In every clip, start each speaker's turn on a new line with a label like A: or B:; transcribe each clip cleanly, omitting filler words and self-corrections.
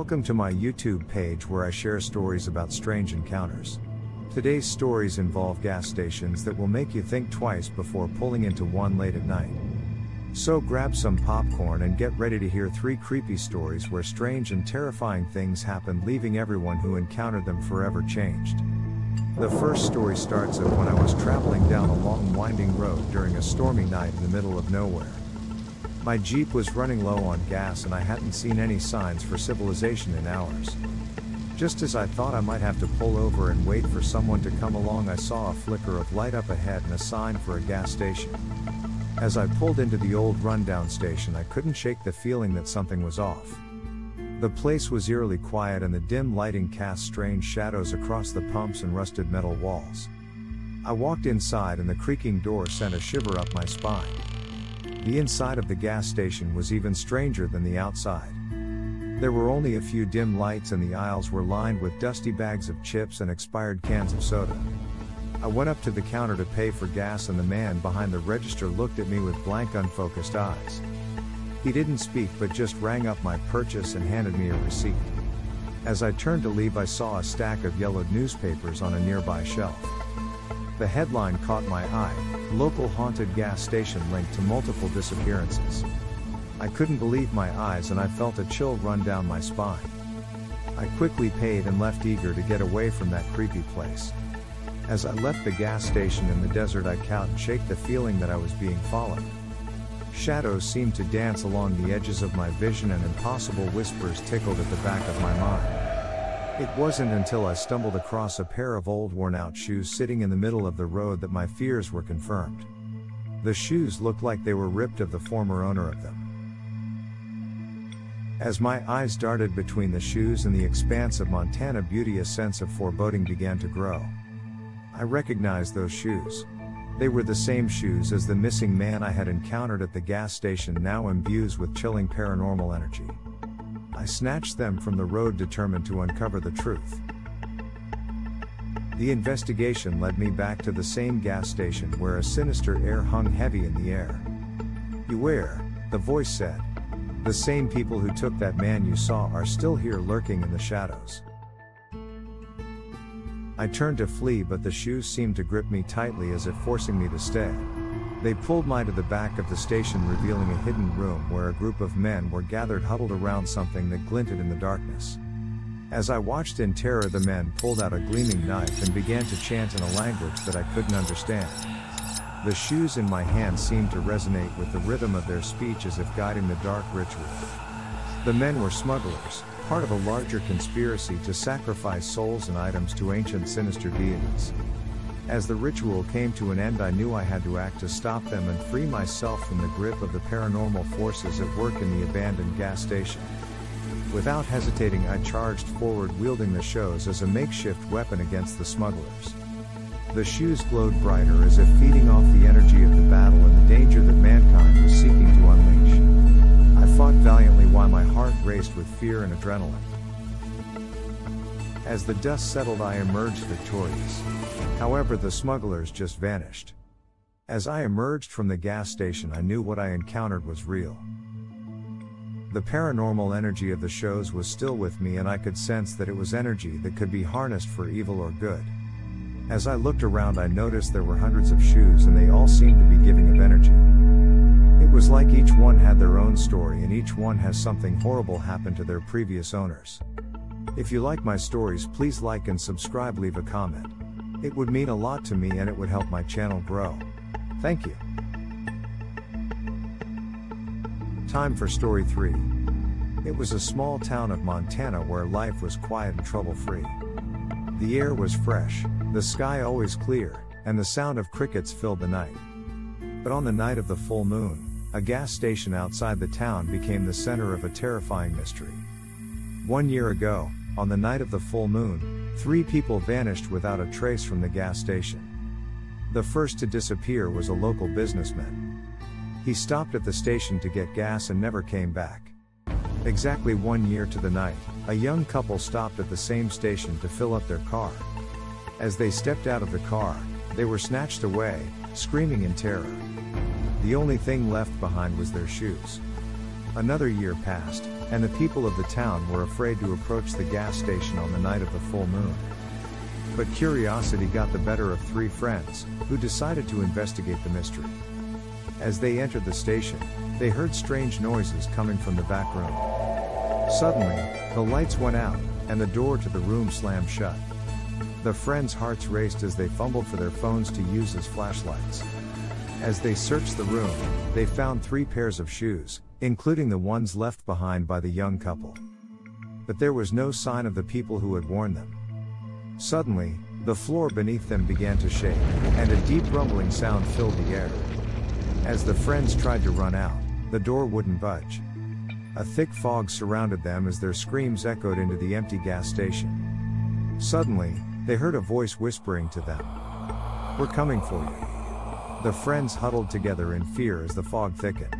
A: Welcome to my YouTube page where I share stories about strange encounters. Today's stories involve gas stations that will make you think twice before pulling into one late at night. So grab some popcorn and get ready to hear 3 creepy stories where strange and terrifying things happen, leaving everyone who encountered them forever changed. The first story starts at when I was traveling down a long winding road during a stormy night in the middle of nowhere. My Jeep was running low on gas and I hadn't seen any signs for civilization in hours. Just as I thought I might have to pull over and wait for someone to come along, I saw a flicker of light up ahead and a sign for a gas station. As I pulled into the old rundown station, I couldn't shake the feeling that something was off. The place was eerily quiet and the dim lighting cast strange shadows across the pumps and rusted metal walls. I walked inside and the creaking door sent a shiver up my spine. The inside of the gas station was even stranger than the outside. There were only a few dim lights and the aisles were lined with dusty bags of chips and expired cans of soda. I went up to the counter to pay for gas and the man behind the register looked at me with blank, unfocused eyes. He didn't speak but just rang up my purchase and handed me a receipt. As I turned to leave, I saw a stack of yellowed newspapers on a nearby shelf. The headline caught my eye: "Local haunted gas station linked to multiple disappearances." I couldn't believe my eyes and I felt a chill run down my spine. I quickly paid and left, eager to get away from that creepy place. As I left the gas station in the desert, I couldn't shake the feeling that I was being followed. Shadows seemed to dance along the edges of my vision and impossible whispers tickled at the back of my mind. It wasn't until I stumbled across a pair of old worn-out shoes sitting in the middle of the road that my fears were confirmed. The shoes looked like they were ripped of the former owner of them. As my eyes darted between the shoes and the expanse of Montana beauty, a sense of foreboding began to grow. I recognized those shoes. They were the same shoes as the missing man I had encountered at the gas station, now imbued with chilling paranormal energy. I snatched them from the road, determined to uncover the truth. The investigation led me back to the same gas station where a sinister air hung heavy in the air. "Beware," the voice said. "The same people who took that man you saw are still here, lurking in the shadows." I turned to flee, but the shoes seemed to grip me tightly as if forcing me to stay. They pulled me to the back of the station, revealing a hidden room where a group of men were gathered, huddled around something that glinted in the darkness. As I watched in terror, the men pulled out a gleaming knife and began to chant in a language that I couldn't understand. The shoes in my hand seemed to resonate with the rhythm of their speech, as if guiding the dark ritual. The men were smugglers, part of a larger conspiracy to sacrifice souls and items to ancient sinister deities. As the ritual came to an end, I knew I had to act to stop them and free myself from the grip of the paranormal forces at work in the abandoned gas station. Without hesitating, I charged forward, wielding the shoes as a makeshift weapon against the smugglers. The shoes glowed brighter, as if feeding off the energy of the battle and the danger that mankind was seeking to unleash. I fought valiantly while my heart raced with fear and adrenaline. As the dust settled, I emerged victorious. However, the smugglers just vanished. As I emerged from the gas station, I knew what I encountered was real. The paranormal energy of the shows was still with me, and I could sense that it was energy that could be harnessed for evil or good. As I looked around, I noticed there were hundreds of shoes and they all seemed to be giving of energy. It was like each one had their own story, and each one has something horrible happen to their previous owners. If you like my stories, please like and subscribe, leave a comment. It would mean a lot to me and it would help my channel grow. Thank you. Time for story 3. It was a small town of Montana where life was quiet and trouble-free. The air was fresh, the sky always clear, and the sound of crickets filled the night. But on the night of the full moon, a gas station outside the town became the center of a terrifying mystery. 1 year ago, on the night of the full moon, 3 people vanished without a trace from the gas station. The first to disappear was a local businessman. He stopped at the station to get gas and never came back. Exactly 1 year to the night, a young couple stopped at the same station to fill up their car. As they stepped out of the car, they were snatched away, screaming in terror. The only thing left behind was their shoes. Another year passed, and the people of the town were afraid to approach the gas station on the night of the full moon. But curiosity got the better of three friends, who decided to investigate the mystery. As they entered the station, they heard strange noises coming from the back room. Suddenly, the lights went out, and the door to the room slammed shut. The friends' hearts raced as they fumbled for their phones to use as flashlights. As they searched the room, they found 3 pairs of shoes, including the ones left behind by the young couple. But there was no sign of the people who had worn them. Suddenly, the floor beneath them began to shake, and a deep rumbling sound filled the air. As the friends tried to run out, the door wouldn't budge. A thick fog surrounded them as their screams echoed into the empty gas station. Suddenly, they heard a voice whispering to them, "We're coming for you." The friends huddled together in fear as the fog thickened.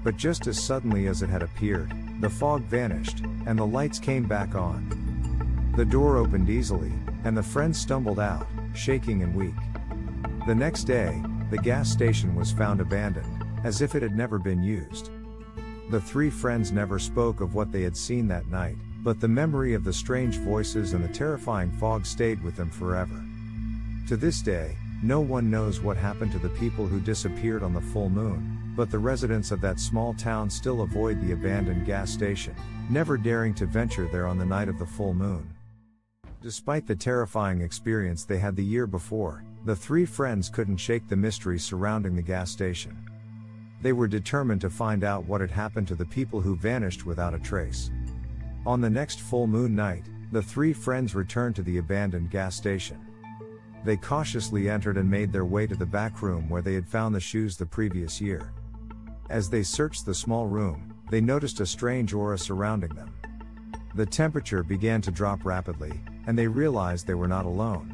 A: But just as suddenly as it had appeared, the fog vanished, and the lights came back on. The door opened easily, and the friends stumbled out, shaking and weak. The next day, the gas station was found abandoned, as if it had never been used. The 3 friends never spoke of what they had seen that night, but the memory of the strange voices and the terrifying fog stayed with them forever. To this day, no one knows what happened to the people who disappeared on the full moon, but the residents of that small town still avoid the abandoned gas station, never daring to venture there on the night of the full moon. Despite the terrifying experience they had the year before, the 3 friends couldn't shake the mystery surrounding the gas station. They were determined to find out what had happened to the people who vanished without a trace. On the next full moon night, the 3 friends returned to the abandoned gas station. They cautiously entered and made their way to the back room where they had found the shoes the previous year. As they searched the small room, they noticed a strange aura surrounding them. The temperature began to drop rapidly, and they realized they were not alone.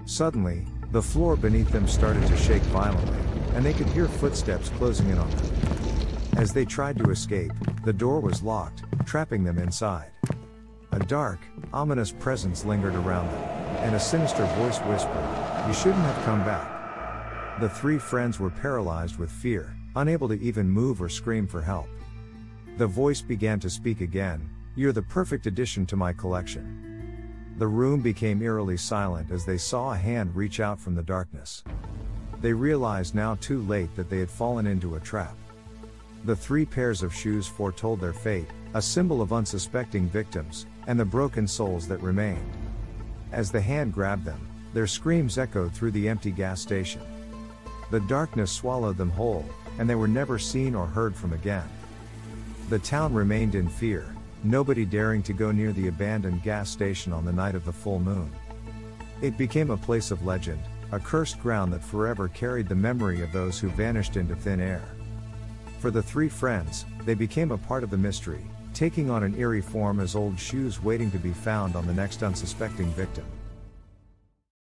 A: Suddenly, the floor beneath them started to shake violently, and they could hear footsteps closing in on them. As they tried to escape, the door was locked, trapping them inside. A dark, ominous presence lingered around them, and a sinister voice whispered, "You shouldn't have come back." The 3 friends were paralyzed with fear, unable to even move or scream for help. The voice began to speak again, "You're the perfect addition to my collection." The room became eerily silent as they saw a hand reach out from the darkness. They realized now too late that they had fallen into a trap. The 3 pairs of shoes foretold their fate, a symbol of unsuspecting victims, and the broken souls that remained. As the hand grabbed them, their screams echoed through the empty gas station. The darkness swallowed them whole, and they were never seen or heard from again. The town remained in fear, nobody daring to go near the abandoned gas station on the night of the full moon. It became a place of legend, a cursed ground that forever carried the memory of those who vanished into thin air. For the 3 friends, they became a part of the mystery, taking on an eerie form as old shoes waiting to be found on the next unsuspecting victim.